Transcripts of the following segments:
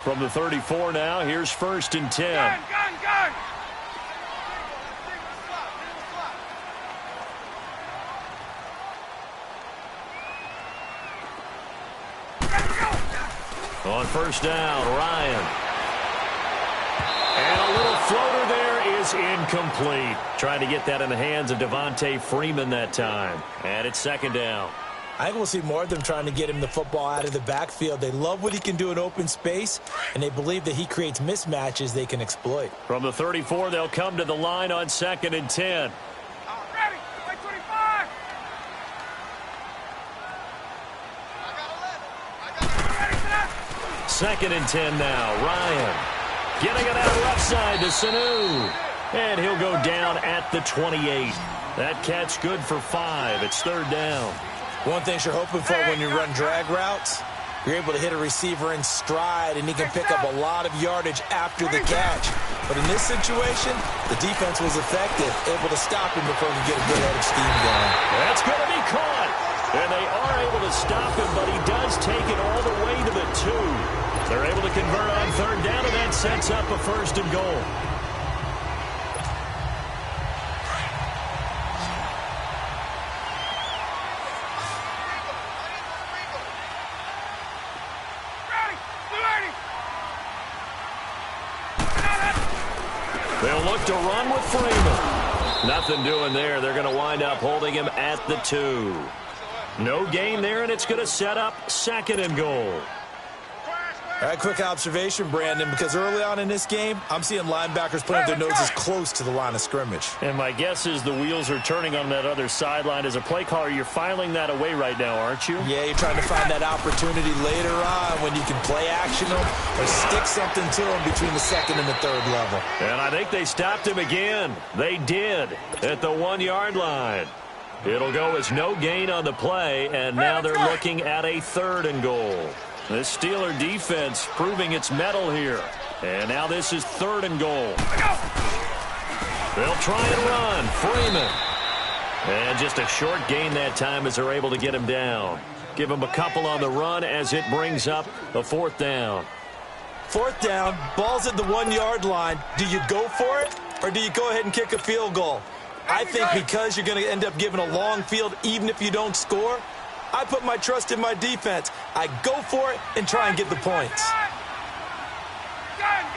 From the 34 now, here's 1st and 10. Gun. On 1st down, Ryan. And a little floater there is incomplete. Trying to get that in the hands of Devontae Freeman that time. And it's 2nd down. I think we'll see more of them trying to get him the football out of the backfield. They love what he can do in open space, and they believe that he creates mismatches they can exploit. From the 34, they'll come to the line on 2nd and 10. Ready. 25. 2nd and 10 now. Ryan getting it out left side to Sanu. And he'll go down at the 28. That catch good for 5. It's 3rd down. One thing you're hoping for when you run drag routes, you're able to hit a receiver in stride, and he can pick up a lot of yardage after the catch. But in this situation, the defense was effective, able to stop him before he could get a good head of steam going. That's going to be caught. And they are able to stop him, but he does take it all the way to the 2. They're able to convert on 3rd down, and that sets up a 1st and goal. They'll look to run with Freeman. Nothing doing there. They're going to wind up holding him at the 2. No gain there, and it's going to set up 2nd and goal. All right, quick observation, Brandon, because early on in this game, I'm seeing linebackers putting their noses close to the line of scrimmage. And my guess is the wheels are turning on that other sideline. As a play caller, you're filing that away right now, aren't you? Yeah, you're trying to find that opportunity later on when you can play action them or stick something to them between the 2nd and the 3rd level. And I think they stopped him again. They did at the 1-yard line. It'll go as no gain on the play, and now they're looking at a 3rd and goal. This Steeler defense proving its mettle here. And now this is 3rd and goal. They'll try and run. Freeman. And just a short gain that time as they're able to get him down. Give him a couple on the run as it brings up a 4th down. 4th down, ball's at the 1-yard line. Do you go for it, or do you go ahead and kick a field goal? I think because you're going to end up giving a long field even if you don't score, I put my trust in my defense. I go for it and try and get the points. Gun.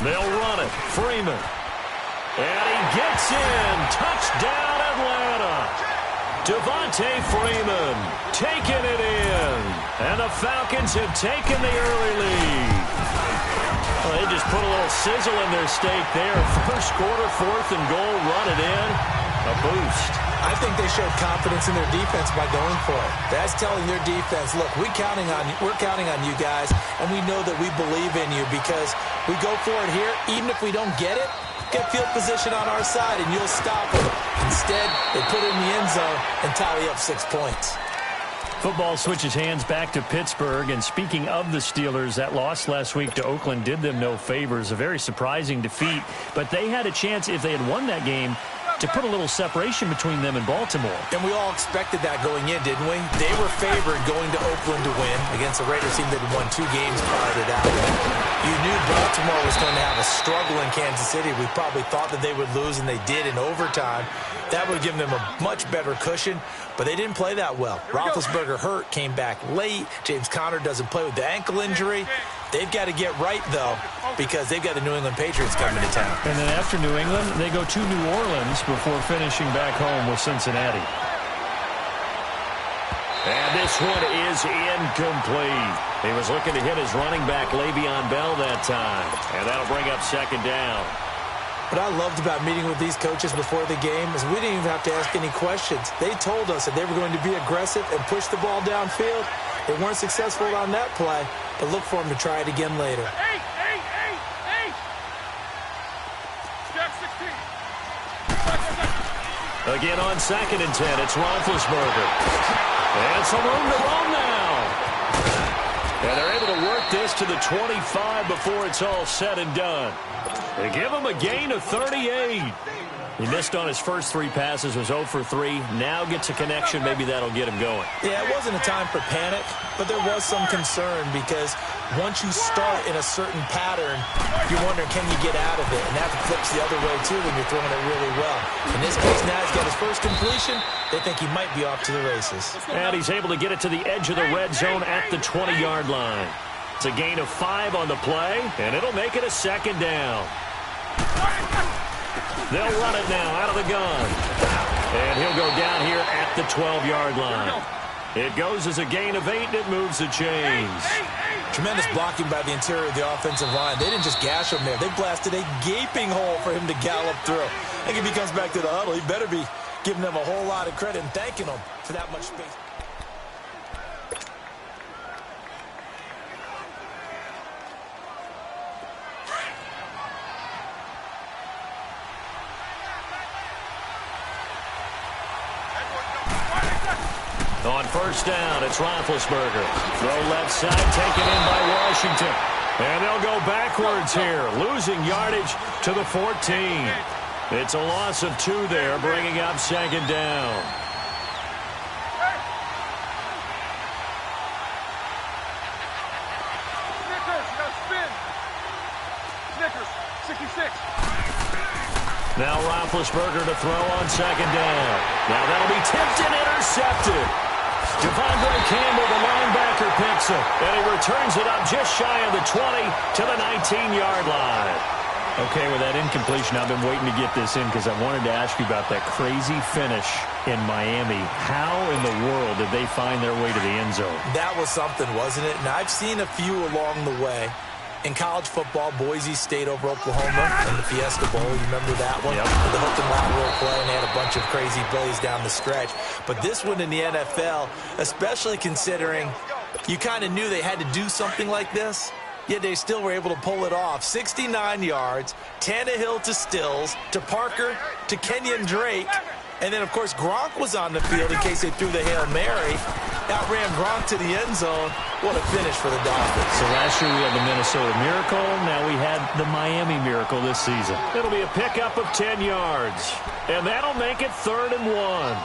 They'll run it. Freeman. And he gets in. Touchdown, Atlanta. Devontae Freeman taking it in. And the Falcons have taken the early lead. Well, they just put a little sizzle in their steak there. 1st quarter, 4th and goal, run it in. A boost. I think they showed confidence in their defense by going for it. That's telling their defense, look, we're counting on you guys, and we know that we believe in you because we go for it here. Even if we don't get it, get field position on our side, and you'll stop them. Instead, they put it in the end zone and tally up 6 points. Football switches hands back to Pittsburgh, and speaking of the Steelers, that loss last week to Oakland did them no favors. A very surprising defeat, but they had a chance, if they had won that game, to put a little separation between them and Baltimore. And we all expected that going in, didn't we? They were favored going to Oakland to win against a Raiders team that had won 2 games prior to that. You knew Baltimore was going to have a struggle in Kansas City. We probably thought that they would lose, and they did in overtime. That would have given them a much better cushion, but they didn't play that well. Roethlisberger hurt, came back late. James Conner doesn't play with the ankle injury. They've got to get right, though, because they've got the New England Patriots coming to town. And then after New England, they go to New Orleans before finishing back home with Cincinnati. And this one is incomplete. He was looking to hit his running back, Le'Veon Bell, that time. And that'll bring up 2nd down. What I loved about meeting with these coaches before the game is we didn't even have to ask any questions. They told us that they were going to be aggressive and push the ball downfield. They weren't successful on that play, but look for them to try it again later. Eight. Jack 16. Again on 2nd and 10, it's Roethlisberger. And some room to roam now. And they're able to work this to the 25 before it's all said and done. They give them a gain of 38. He missed on his first 3 passes, was 0 for 3. Now gets a connection. Maybe that'll get him going. Yeah, it wasn't a time for panic, but there was some concern because once you start in a certain pattern, you're wondering, can you get out of it? And that flips the other way, too, when you're throwing it really well. In this case, now he's got his first completion. They think he might be off to the races. And he's able to get it to the edge of the red zone at the 20-yard line. It's a gain of 5 on the play, and it'll make it a second down. They'll run it now out of the gun. And he'll go down here at the 12-yard line. It goes as a gain of 8, and it moves the chains. Tremendous blocking by the interior of the offensive line. They didn't just gash him there. They blasted a gaping hole for him to gallop through. I think if he comes back to the huddle, he better be giving them a whole lot of credit and thanking them for that much space. On first down, it's Roethlisberger. Throw left side, taken in by Washington. And they'll go backwards here, losing yardage to the 14. It's a loss of 2 there, bringing up second down. Snickers, you got spin. Snickers, 66. Now Roethlisberger to throw on second down. Now that'll be tipped and intercepted. Devondre Campbell, the linebacker, picks it. And he returns it up just shy of the 20 to the 19-yard line. Okay, with that incompletion, I've been waiting to get this in because I wanted to ask you about that crazy finish in Miami. How in the world did they find their way to the end zone? That was something, wasn't it? And I've seen a few along the way. In college football, Boise State over Oklahoma in the Fiesta Bowl. You remember that one? Yep. The hook and lateral play, and they had a bunch of crazy plays down the stretch. But this one in the NFL, especially considering you kind of knew they had to do something like this, yet they still were able to pull it off. 69 yards, Tannehill to Stills, to Parker, to Kenyon Drake. And then, of course, Gronk was on the field in case they threw the Hail Mary. Outran Gronk to the end zone. What a finish for the Dolphins. So last year we had the Minnesota Miracle. Now we had the Miami Miracle this season. It'll be a pickup of 10 yards. And that'll make it 3rd and 1.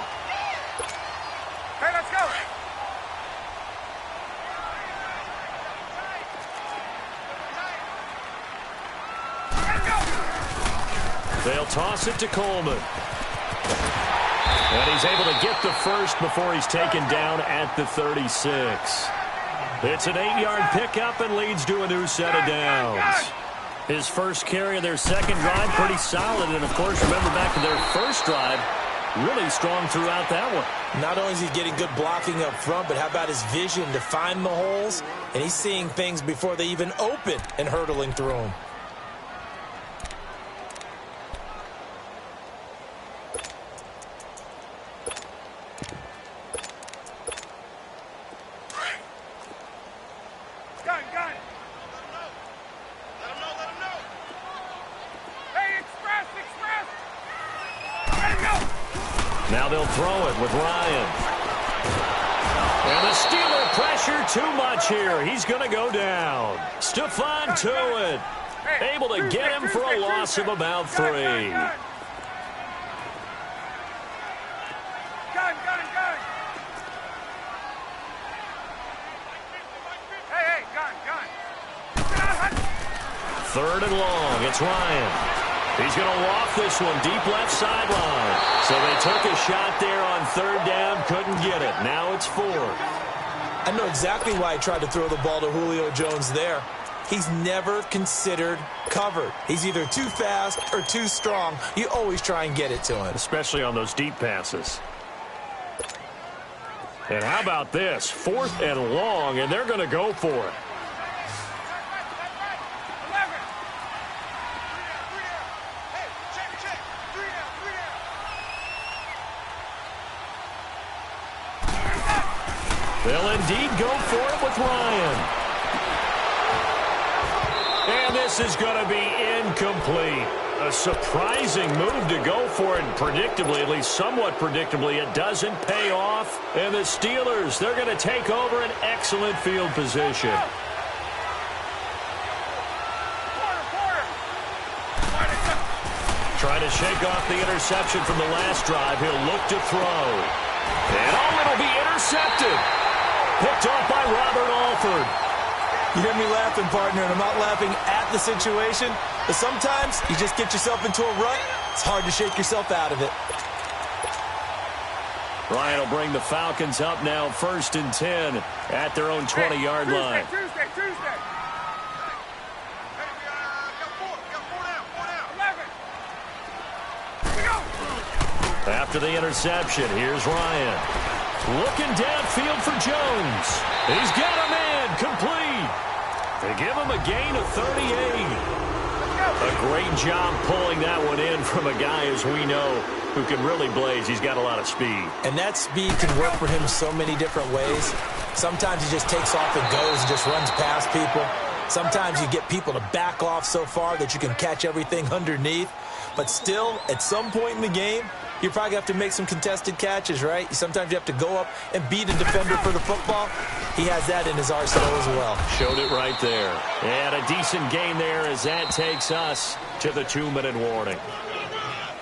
Hey, let's go. They'll toss it to Coleman. And he's able to get the first before he's taken down at the 36. It's an 8-yard pickup and leads to a new set of downs. His first carry of their second drive, pretty solid. And, of course, remember back to their first drive, really strong throughout that one. Not only is he getting good blocking up front, but how about his vision to find the holes? And he's seeing things before they even open and hurtling through them. Now they'll throw it with Ryan. And the Steeler pressure too much here. He's going to go down. Stephon Tuitt able to get him for a loss of about 3. Gun. Hey, gun. 3rd and long. It's Ryan. He's going to loft this one deep left sideline. So they took a shot there on 3rd down, couldn't get it. Now it's 4th. I know exactly why I tried to throw the ball to Julio Jones there. He's never considered covered. He's either too fast or too strong. You always try and get it to him. Especially on those deep passes. And how about this? 4th and long, and they're going to go for it. They'll indeed go for it with Ryan. And this is going to be incomplete. A surprising move to go for it. Predictably, at least somewhat predictably, it doesn't pay off. And the Steelers, they're going to take over an excellent field position. Trying Trying to shake off the interception from the last drive. He'll look to throw. And it'll be intercepted. Picked off by Robert Alford. You hear me laughing, partner, and I'm not laughing at the situation, but sometimes you just get yourself into a rut. It's hard to shake yourself out of it. Ryan will bring the Falcons up now 1st and 10 at their own 20-yard line. Tuesday. After the interception, here's Ryan. Looking downfield for Jones. He's got a man complete. They give him a gain of 38. A great job pulling that one in from a guy, as we know, who can really blaze. He's got a lot of speed. And that speed can work for him so many different ways. Sometimes he just takes off and goes and just runs past people. Sometimes you get people to back off so far that you can catch everything underneath. But still, at some point in the game, you probably have to make some contested catches, right? Sometimes you have to go up and beat a defender for the football. He has that in his arsenal as well. Showed it right there. And a decent gain there as that takes us to the 2-minute warning.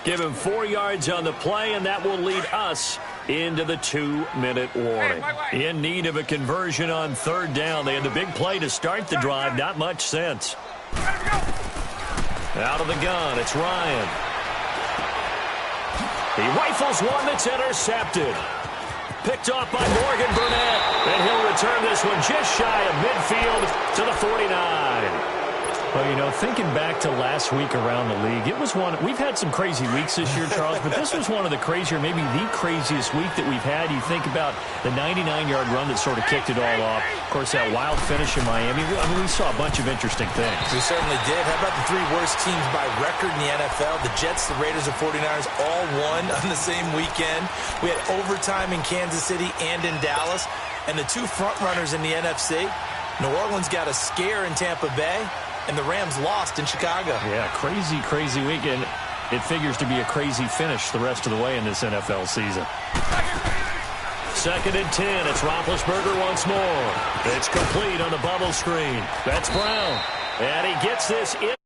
Give him 4 yards on the play, and that will lead us into the 2-minute warning. In need of a conversion on 3rd down. They had the big play to start the drive. Not much sense. Out of the gun, it's Ryan. He rifles one that's intercepted. Picked off by Morgan Burnett. And he'll return this one just shy of midfield to the 49. Well, you know, thinking back to last week around the league, it was one. We've had some crazy weeks this year, Charles, but this was one of the crazier, maybe the craziest week that we've had. You think about the 99-yard run that sort of kicked it all off. Of course, that wild finish in Miami. I mean, we saw a bunch of interesting things. We certainly did. How about the 3 worst teams by record in the NFL? The Jets, the Raiders, and 49ers all won on the same weekend. We had overtime in Kansas City and in Dallas. And the 2 frontrunners in the NFC, New Orleans got a scare in Tampa Bay, and the Rams lost in Chicago. Yeah, crazy weekend. It figures to be a crazy finish the rest of the way in this NFL season. 2nd and 10. It's Roethlisberger once more. It's complete on the bubble screen. That's Brown. And he gets this in.